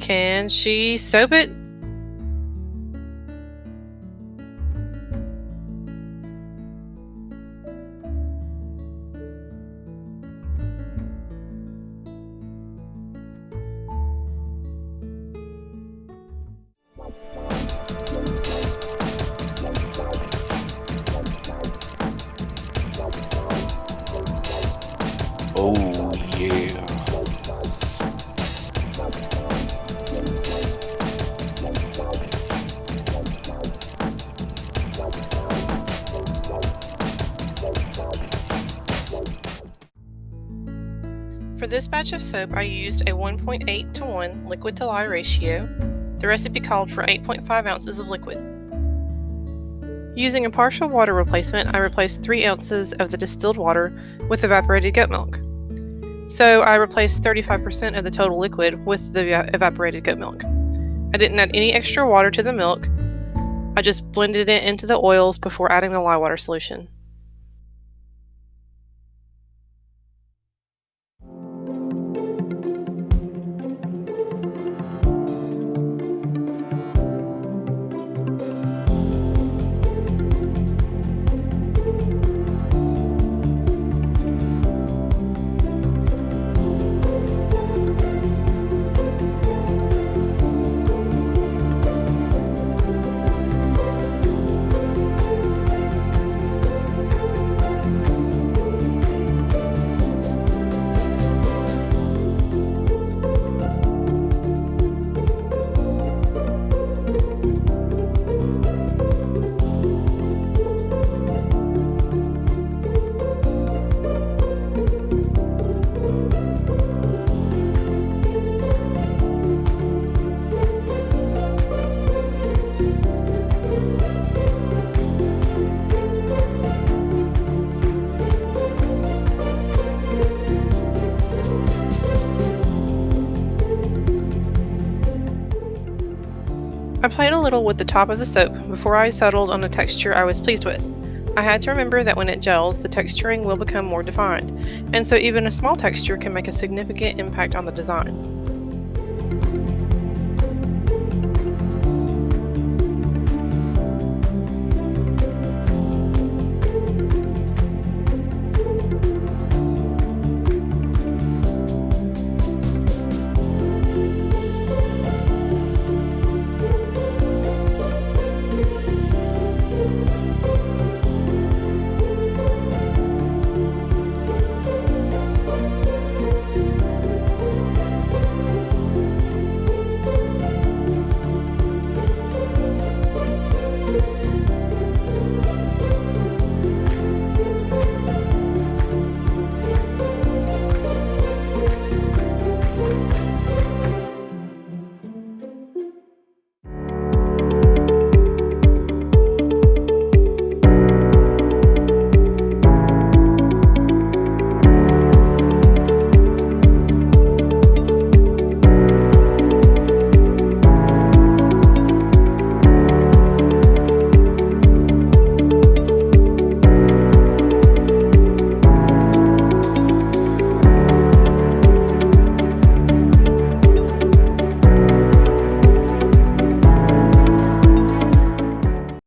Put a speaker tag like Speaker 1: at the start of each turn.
Speaker 1: Can she soap it?
Speaker 2: Oh yeah.
Speaker 1: For this batch of soap, I used a 1.8 to 1 liquid to lye ratio. The recipe called for 8.5 ounces of liquid. Using a partial water replacement, I replaced 3 ounces of the distilled water with evaporated goat milk. So I replaced 35% of the total liquid with the evaporated goat milk. I didn't add any extra water to the milk. I just blended it into the oils before adding the lye water solution. I played a little with the top of the soap before I settled on a texture I was pleased with. I had to remember that when it gels, the texturing will become more defined, and so even a small texture can make a significant impact on the design.